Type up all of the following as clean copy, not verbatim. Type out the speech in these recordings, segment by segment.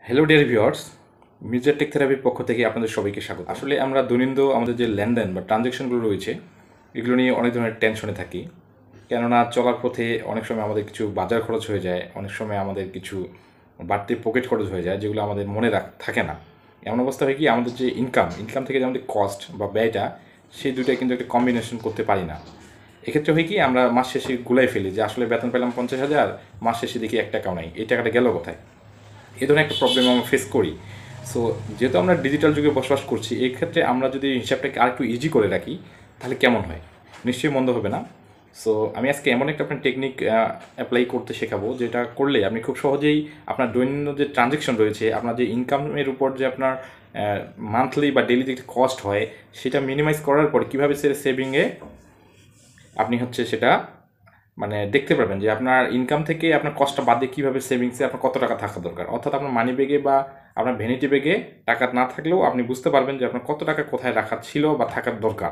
Hello dear viewers, Mirza tech থেরাপির পক্ষ থেকে আপনাদের সবাইকে স্বাগত। আসলে আমরা দৈনন্দিন আমাদের যে লেনদেন বা ট্রানজ্যাকশনগুলো রয়েছে এগুলো নিয়ে অনেক ধরনের টেনশনে থাকি। কেননা চলার পথে অনেক সময় আমাদের কিছু বাজার খরচ হয়ে যায়, অনেক সময় আমাদের কিছু বাড়তি পকেট খরচ হয়ে যায় যেগুলো আমাদের মনে থাকে না। এমন অবস্থা হয় কি আমাদের যে ইনকাম থেকে যে আমাদের কস্ট বা ব্যয়টা, সেই দুটোই কিন্তু একটা কম্বিনেশন করতে পারি না। এক্ষেত্রে হয় কি আমরা মাস শেষে গুলাই ফেলি যে আসলে বেতন পেলাম 50,000, মাস শেষে দেখি 1 টাকাও নাই, এই টাকাটা গেল কোথায়। এই ধরনের একটা প্রবলেম আমরা ফেস করি। সো যেহেতু আমরা ডিজিটাল যুগে বসবাস করছি, এই ক্ষেত্রে আমরা যদি হিসাবটাকে আরেকটু ইজি করে রাখি তাহলে কেমন হয়? নিশ্চয়ই মন্দ হবে না। সো আমি আজকে এমন একটা আপনার টেকনিক অ্যাপ্লাই করতে শেখাবো, যেটা করলে আপনি খুব সহজেই আপনার দৈনন্দিন যে ট্রানজ্যাকশন রয়েছে, আপনার যে ইনকামের উপর যে আপনার মান্থলি বা ডেইলি যে কস্ট হয়, সেটা মিনিমাইজ করার পর কীভাবে সেভিংয়ে আপনি সেটা দেখতে পারবেন যে আপনার ইনকাম থেকে আপনার কস্টটা বাদ দিয়ে কীভাবে সেভিংসে আপনার কত টাকা থাকা দরকার। অর্থাৎ আপনার মানি ব্যাগে বা আপনার ভ্যানিটি ব্যাগে টাকা না থাকলেও আপনি বুঝতে পারবেন যে আপনার কত টাকা কোথায় রাখা ছিল বা থাকার দরকার।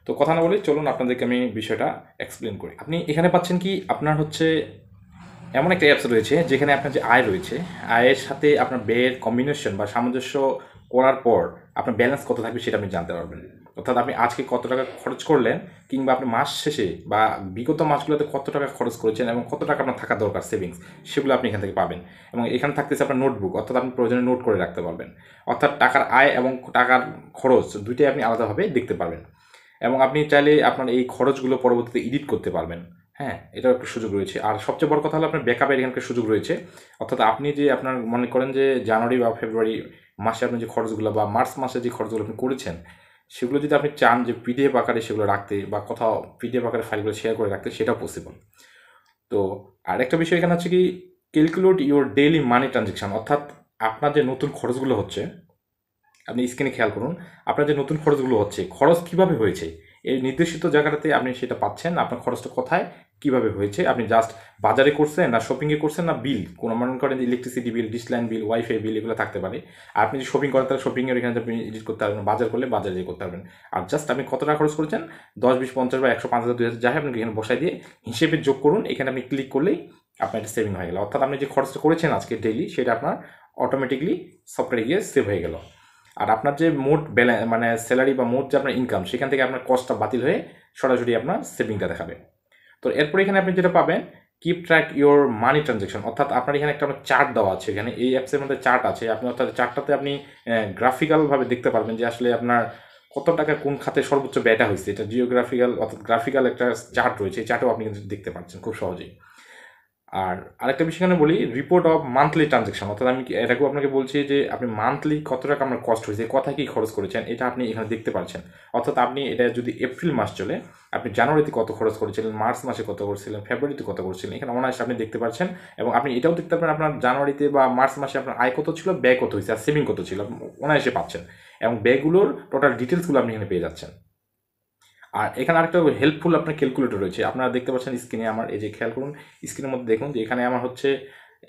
তো কথা না বলে চলুন আপনাদেরকে আমি বিষয়টা এক্সপ্লেন করি। আপনি এখানে পাচ্ছেন কি আপনার এমন একটা অ্যাপস রয়েছে যেখানে আপনার যে আয় রয়েছে, আয়ের সাথে আপনার ব্যয়ের কম্বিনেশন বা সামঞ্জস্য করার পর আপনার ব্যালেন্স কত থাকবে সেটা আপনি জানতে পারবেন। অর্থাৎ আপনি আজকে কত টাকা খরচ করলেন, কিংবা আপনি মাস শেষে বা বিগত মাসগুলোতে কত টাকা খরচ করেছেন এবং কত টাকা আপনার থাকা দরকার সেভিংস, সেগুলো আপনি এখান থেকে পাবেন। এবং এখানে থাকতেছে আপনার নোটবুক, অর্থাৎ আপনি প্রয়োজনে নোট করে রাখতে পারবেন। অর্থাৎ টাকার আয় এবং টাকার খরচ দুইটাই আপনি আলাদাভাবে দেখতে পারবেন। এবং আপনি চাইলে আপনার এই খরচগুলো পরবর্তীতে এডিট করতে পারবেন। হ্যাঁ, এটাও একটা সুযোগ রয়েছে। আর সবচেয়ে বড় কথা হলো আপনার ব্যাকআপের এখানকার সুযোগ রয়েছে। অর্থাৎ আপনি যে আপনার মনে করেন যে জানুয়ারি বা ফেব্রুয়ারি মাসে আপনি যে খরচগুলো বা মার্চ মাসে যে খরচগুলো আপনি করেছেন, সেগুলো যদি আপনি চান যে পিডিএফ আকারে সেগুলো রাখতে বা কোথাও পিডিএফ আকারে ফাইলগুলো শেয়ার করে রাখতে, সেটাও পসিবল। তো আরেকটা বিষয় এখানে হচ্ছে কি, calculate your daily money transaction. অর্থাৎ আপনার যে নতুন খরচগুলো হচ্ছে, আপনি স্ক্রিনে খেয়াল করুন, আপনার যে নতুন খরচগুলো হচ্ছে, খরচ কিভাবে হয়েছে এই নির্দেশিত জায়গাটাতে আপনি সেটা পাচ্ছেন। আপনার খরচটা কোথায় কিভাবে হয়েছে, আপনি জাস্ট বাজারে করছেন না শপিংয়ে করছেন না বিল, কোনো মনে করেন যে ইলেকট্রিসিটি বিল, ডিশ লাইন বিল, ওয়াইফাই বিল, এগুলো থাকতে পারে। আর আপনি যদি শপিং করেন তাহলে শপিংয়ের এখানে আপনি এডিট করতে পারবেন, বাজার করলে বাজারে করতে পারবেন। আর জাস্ট আপনি কত টাকা খরচ করেছেন, 10, 20, 50 বা 100, 5,000, 2,000 যাই আপনি এখানে বসাই দিয়ে হিসেবে যোগ করুন। এখানে আপনি ক্লিক করলেই আপনার একটা সেভিং হয়ে গেল। অর্থাৎ আপনি যে খরচটা করেছেন আজকে ডেইলি, সেটা আপনার অটোমেটিকলি সফটওয়্যারে গিয়ে সেভ হয়ে গেল। আর আপনার যে মোট স্যালারি বা মোট যে আপনার ইনকাম, সেখান থেকে আপনার কস্টটা বাতিল হয়ে সরাসরি আপনার সেভিংটা দেখাবে। তো এরপর এখানে আপনি যেটা পাবেন, keep track your money transaction. অর্থাৎ আপনার এখানে একটা চার্ট দেওয়া আছে, এখানে এই অ্যাপসের মধ্যে চার্ট আছে। আপনি অর্থাৎ চার্টটাতে আপনি গ্রাফিক্যালভাবে দেখতে পারবেন যে আসলে আপনার কত টাকা কোন খাতে সর্বোচ্চ ব্যয়টা হয়েছে। এটা জিওগ্রাফিক্যাল অর্থাৎ গ্রাফিক্যাল একটা চার্ট রয়েছে, এই চার্টেও আপনি কিন্তু দেখতে পাচ্ছেন খুব সহজেই। আর আরেকটা বিষয় এখানে বলি, রিপোর্ট অফ মান্থলি ট্রানজ্যাকশন। অর্থাৎ আমি এটাকেও আপনাকে বলছি যে আপনি মান্থলি কত টাকা আপনার কস্ট হয়েছে, কোথায় কী খরচ করেছেন, এটা আপনি এখানে দেখতে পাচ্ছেন। অর্থাৎ আপনি এটা যদি এপ্রিল মাস চলে, আপনি জানুয়ারিতে কত খরচ করেছিলেন, মার্চ মাসে কত করেছিলেন, ফেব্রুয়ারিতে কত করেছিলেন, এখানে অনায়াসে আপনি দেখতে পাচ্ছেন। এবং আপনি এটাও দেখতে পাবেন আপনার জানুয়ারিতে বা মার্চ মাসে আপনার আয় কত ছিল, ব্যয় কত হয়েছে, আর সেভিং কত ছিল, অনায়াসে পাচ্ছেন। এবং ব্যয়গুলোর টোটাল ডিটেলসগুলো আপনি এখানে পেয়ে যাচ্ছেন। আর এখানে আরেকটা হেল্পফুল আপনার ক্যালকুলেটর রয়েছে, আপনারা দেখতে পাচ্ছেন স্ক্রিনে। আমার এই যে খেয়াল করুন, স্ক্রিনের মধ্যে দেখুন যে এখানে আমার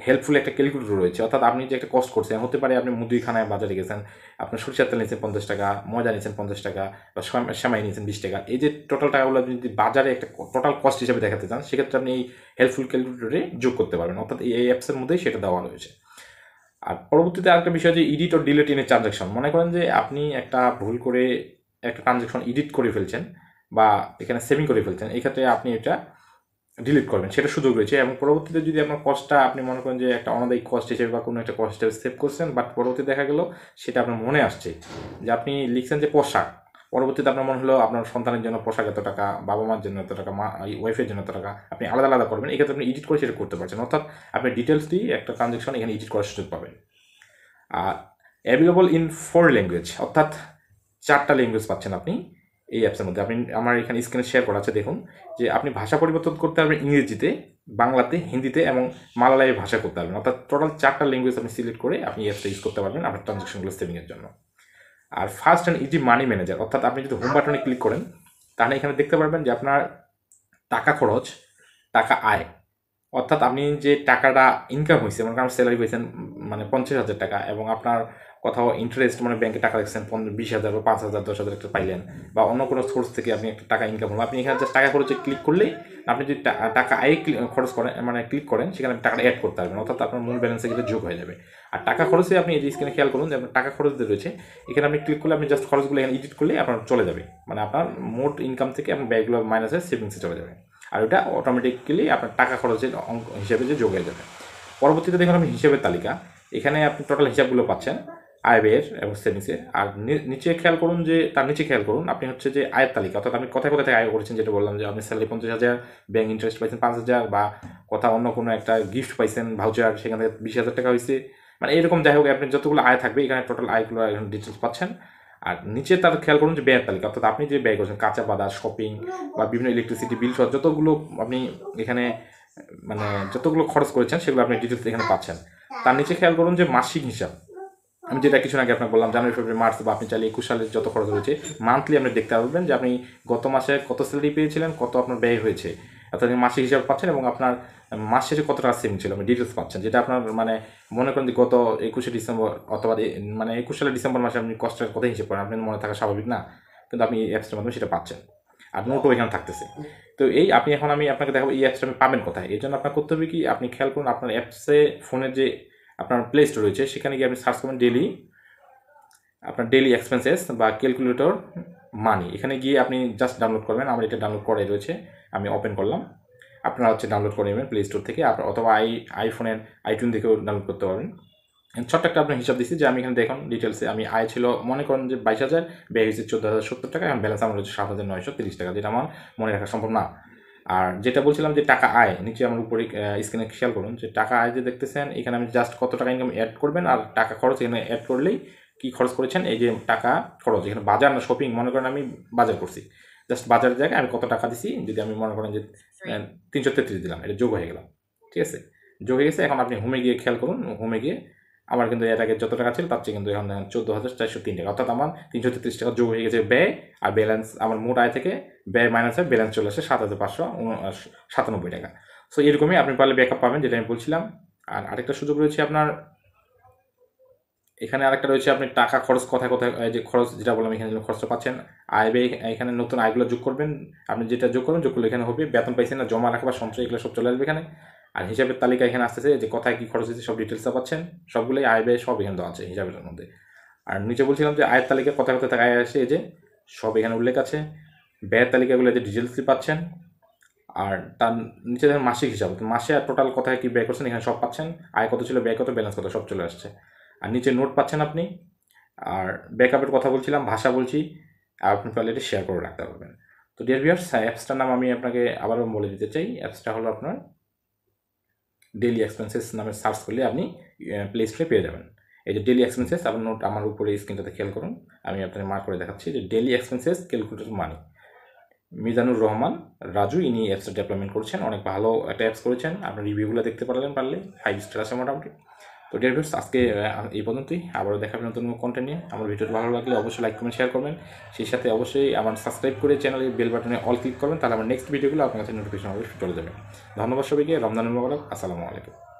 হেল্পফুল একটা ক্যালকুলেটর রয়েছে। অর্থাৎ আপনি যে একটা কস্ট করছেন, হতে পারে আপনি মুদিখানায় বাজারে গেছেন, আপনার সরিষার তেল নিয়েছেন 50 টাকা, ময়দা নিয়েছেন 50 টাকা, বা সেমাই নিয়েছেন 20 টাকা। এই যে টোটাল টাকাগুলো আপনি যদি বাজারে একটা টোটাল কস্ট হিসেবে দেখাতে চান, সেক্ষেত্রে আপনি এই হেল্পফুল ক্যালকুলেটরে যোগ করতে পারবেন। অর্থাৎ এই অ্যাপসের মধ্যেই সেটা দেওয়া রয়েছে। আর পরবর্তীতে আরেকটা বিষয় যে এডিট ও ডিলিট ইন এ ট্রানজ্যাকশন। মনে করেন যে আপনি একটা ভুল করে একটা ট্রানজ্যাকশন এডিট করে ফেলছেন বা এখানে সেভিং করে ফেলছেন, এই ক্ষেত্রে আপনি এটা ডিলিট করবেন, সেটা সুযোগ রয়েছে। এবং পরবর্তীতে যদি আপনার কস্টটা আপনি মনে করেন যে একটা অনাদায়ী কস্ট হিসেবে বা কোনো একটা কস্ট হিসেবে সেভ করছেন, বাট পরবর্তীতে দেখা গেল সেটা আপনার মনে আসছে যে আপনি লিখছেন যে পোশাক, পরবর্তীতে আপনার মনে হলো আপনার সন্তানের জন্য পোশাক এত টাকা, বাবা মার জন্য এত টাকা, ওয়াইফের জন্য এত টাকা, আপনি আলাদা আলাদা করবেন। এই ক্ষেত্রে আপনি এডিট করে সেটা করতে পারছেন। অর্থাৎ আপনি ডিটেলস দিয়ে একটা ট্রানজ্যাকশন এখানে এডিট করার সুযোগ পাবেন। আর অ্যাভেলেবল ইন 4 ল্যাঙ্গুয়েজ, অর্থাৎ 4টা ল্যাঙ্গুয়েজ পাচ্ছেন আপনি এই অ্যাপসের মধ্যে। আপনি আমার এখানে স্ক্রিনে শেয়ার করা আছে, দেখুন যে আপনি ভাষা পরিবর্তন করতে পারবেন ইংরেজিতে, বাংলাতে, হিন্দিতে এবং মালায়ালি ভাষা করতে পারবেন। অর্থাৎ টোটাল 4টা ল্যাঙ্গুয়েজ আপনি সিলেক্ট করে আপনি অ্যাপসটা ইউজ করতে পারবেন আপনার ট্রানজ্যাকশনগুলো সেভিংয়ের জন্য। আর fast and easy money manager, অর্থাৎ আপনি যদি হোম বাটনে ক্লিক করেন তাহলে এখানে দেখতে পারবেন যে আপনার টাকা খরচ, টাকা আয়, অর্থাৎ আপনি যে টাকাটা ইনকাম হয়েছে, মনে করেন স্যালারি পেয়েছেন 50,000 টাকা এবং আপনার কোথাও ইন্টারেস্ট মানে ব্যাংকে টাকা রাখছেন 20,000 বা 5,000 10,000 একটা পাইলেন, বা অন্য কোনো সোর্স থেকে আপনি একটা টাকা ইনকাম হলো, আপনি এখানে জাস্ট টাকা খরচে ক্লিক করলেই আপনি যদি টাকা আয় খরচ করেন মানে ক্লিক করেন, সেখানে আপনি টাকাটা অ্যাড করতে পারবেন, অর্থাৎ আপনার মূল ব্যালেন্সে কিন্তু যোগ হয়ে যাবে। আর টাকা খরচে আপনি এই যে স্ক্রিনে খেয়াল করুন যে আপনার টাকা খরচ যে রয়েছে, এখানে আপনি ক্লিক করলে আপনি জাস্ট খরচগুলো এখানে এডিট করলে আপনার চলে যাবে, মানে আপনার মোট ইনকাম থেকে আপনার ব্যয়গুলো মাইনাস হয়ে সেভিংসে চলে যাবে, আর ওটা অটোমেটিক্যালি আপনার টাকা খরচের অঙ্ক হিসেবে যে যোগ হয়ে যাবে। পরবর্তীতে দেখুন আপনি হিসেবের তালিকা, এখানে আপনি টোটাল হিসাবগুলো পাচ্ছেন আয় ব্যয়ের এবং সেভিংসে। আর নিচে খেয়াল করুন যে তার নিচে খেয়াল করুন আপনি হচ্ছে যে আয়ের তালিকা, অর্থাৎ আপনি কোথায় কোথায় থেকে আয় করেছেন, যেটা বললাম যে আপনি স্যালারি 50,000, ব্যাংক ইন্টারেস্ট পাইছেন 5,000, বা কোথাও অন্য কোনো একটা গিফট পাইছেন ভাউচার, সেখান থেকে 20,000 টাকা হয়েছে, মানে এরকম যাই হোক আপনি যতগুলো আয় থাকবে এখানে টোটাল আয়গুলো এখন ডিটেলস পাচ্ছেন। আর নিচে তার খেয়াল করুন যে ব্যয়ের তালিকা, অর্থাৎ আপনি যে ব্যয় করছেন কাঁচা বাজার, শপিং বা বিভিন্ন ইলেকট্রিসিটি বিল সহ যতগুলো আপনি এখানে মানে যতগুলো খরচ করেছেন সেগুলো আপনি ডিটেলস এখানে পাচ্ছেন। তার নিচে খেয়াল করুন যে মাসিক হিসাব, আমি যেটা কিছু আগে আপনাকে বললাম জানুয়ারি ফেব্রুয়ারি মার্চ, বা আপনি চাইলে 21 সালের যত খরচ হয়েছে মান্থলি আপনি দেখতে পারবেন যে আপনি গত মাসে কত স্যালারি পেয়েছিলেন, কত আপনার ব্যয় হয়েছে, অর্থাৎ মাসিক হিসাব পাচ্ছেন, এবং আপনার মাস শেষে কত টাকা সেভিং ছিল আপনি ডিটেলস পাচ্ছেন, যেটা আপনার মানে মনে করেন যে গত 21শে ডিসেম্বর অথবা মানে 21 সালের ডিসেম্বর মাসে আপনি কষ্টের কথা হিসেব করেন, আপনার মনে থাকা স্বাভাবিক না, কিন্তু আপনি এই অ্যাপসটার মাধ্যমে সেটা পাচ্ছেন, আর নোটও এখানে থাকতেছে। তো এই আপনি এখন আমি আপনাকে দেখাবো এই অ্যাপসটা আপনি পাবেন কোথায়। এই জন্য আপনার করতে হবে কি, আপনি খেয়াল করুন আপনার অ্যাপসে ফোনের যে আপনার প্লে স্টোর রয়েছে সেখানে গিয়ে আপনি সার্চ করবেন আপনার ডেইলি এক্সপেন্সেস বা ক্যালকুলেটর মানি, এখানে গিয়ে আপনি জাস্ট ডাউনলোড করবেন। আমার এটা ডাউনলোড করাই রয়েছে, আমি ওপেন করলাম, আপনারা হচ্ছে ডাউনলোড করে নেবেন প্লে স্টোর থেকে, অথবা আইফোনের আইটিউন থেকেও ডাউনলোড করতে পারবেন। ছোট্ট একটা আপনার হিসাব দিচ্ছি যে আমি এখানে দেখুন ডিটেলসে আমি আয় ছিল মনে করেন যে 22,000, ব্যয় হয়েছে 14,070 টাকা, এবং ব্যালেন্স আমার হচ্ছে 7,930 টাকা, যেটা আমার মনে রাখা সম্ভব না। আর যেটা বলছিলাম যে টাকা আয়, নিচে আমার উপরে স্ক্রিনে খেয়াল করুন যে টাকা আয় যে দেখতেছেন, এখানে আমি জাস্ট কত টাকা ইনকাম অ্যাড করবেন, আর টাকা খরচ এখানে অ্যাড করলেই কী খরচ করেছেন, এই যে টাকা খরচ এখানে বাজার না শপিং, মনে করেন আমি বাজার করছি, জাস্ট বাজারের জায়গায় আমি কত টাকা দিছি, যদি আমি মনে করেন যে 333 দিলাম, এটা যোগ হয়ে গেলাম, ঠিক আছে, যোগ হয়ে গেছে। এখন আপনি হোমে গিয়ে খেয়াল করুন, হোমে গিয়ে আমার কিন্তু এর আগে যত টাকা ছিল তার চেয়ে কিন্তু এখন 14,403 টাকা, অর্থাৎ আমার 333 টাকা যোগ হয়ে গেছে ব্যয়, আর ব্যালেন্স আমার মোট আয় থেকে ব্যয় মাইনাস হয়, ব্যালেন্স চলে আসে 7,597 টাকা। সো এরকমই আপনি পারলে ব্যাকআপ পাবেন, যেটা আমি বলছিলাম। আর আরেকটা সুযোগ রয়েছে আপনার এখানে, আরেকটা রয়েছে আপনি টাকা খরচ কোথায় কোথায়, যে খরচ যেটা বললাম এখানে খরচটা পাচ্ছেন, আয় ব্যয়, এখানে নতুন আয়গুলো যোগ করবেন, আপনি যেটা যোগ করবেন যোগ করলে এখানে হবে, বেতন পাইছেন না জমা রাখা বা সঞ্চয় এগুলো সব চলে আসবে এখানে। আর হিসাবের তালিকা এখানে আসতেছে যে কোথায় কী খরচ হয়েছে সব ডিটেলসটা পাচ্ছেন, সবগুলোই আয় ব্যয় সব এখানে দেওয়া আছে হিসাবের মধ্যে। আর নিচে বলছিলাম যে আয়ের তালিকা কোথায় কোথায় আয় আসে, এই যে সব এখানে উল্লেখ আছে, ব্যয়ের তালিকাগুলো যে ডিটেলসই পাচ্ছেন। আর তার নিচে দেখেন মাসিক হিসাব, মাসে আর টোটাল কোথায় কী ব্যয় করছেন এখানে সব পাচ্ছেন, আয় কত ছিল, ব্যয় কত, ব্যালেন্স কত, সব চলে আসছে। আর নিচে নোট পাচ্ছেন আপনি। আর ব্যাকআপের কথা বলছিলাম, ভাষা বলছি, আপনি পারলে এটা শেয়ার করে রাখতে পারবেন। তো ডিয়ার ভিউয়ার্স, অ্যাপসটার নাম আমি আপনাকে আবারও বলে দিতে চাই, অ্যাপসটা হলো আপনার ডেইলি এক্সপেন্সেস নামে সার্চ করলে আপনি প্লে স্টোরে পেয়ে যাবেন। এই যে ডেইলি এক্সপেন্সেস, আপনার নোট আমার উপরে স্ক্রিনটাতে খেয়াল করুন, আমি আপনাকে মার্ক করে দেখাচ্ছি যে ডেইলি এক্সপেন্সেস ক্যালকুলেটর মানি, মিজানুর রহমান রাজু ইনি অ্যাপসটা ডেভেলপমেন্ট করছেন, অনেক ভালো একটা অ্যাপস করেছেন, আপনার রিভিউগুলো দেখতে পারলে 5 স্টার আছে মোটামুটি। তো ডিয়ার ভিউয়ার্স, আজকে এই পর্যন্তই, আবারও দেখাবেন নতুন কন্টেন্ট নিয়ে। আমার ভিডিওটি ভালো লাগলে অবশ্যই লাইক কমেন্ট শেয়ার করবেন, সেই সাথে অবশ্যই আমার সাবস্ক্রাইব করে চ্যানেলের বেল বাটনে অল ক্লিক করবেন, তাহলে আমার নেক্সট ভিডিওগুলো আপনার কাছে নোটিফিকেশন চলে যাবে। ধন্যবাদ সবাইকে, রমজানুল মোবারক, আসসালামু আলাইকুম।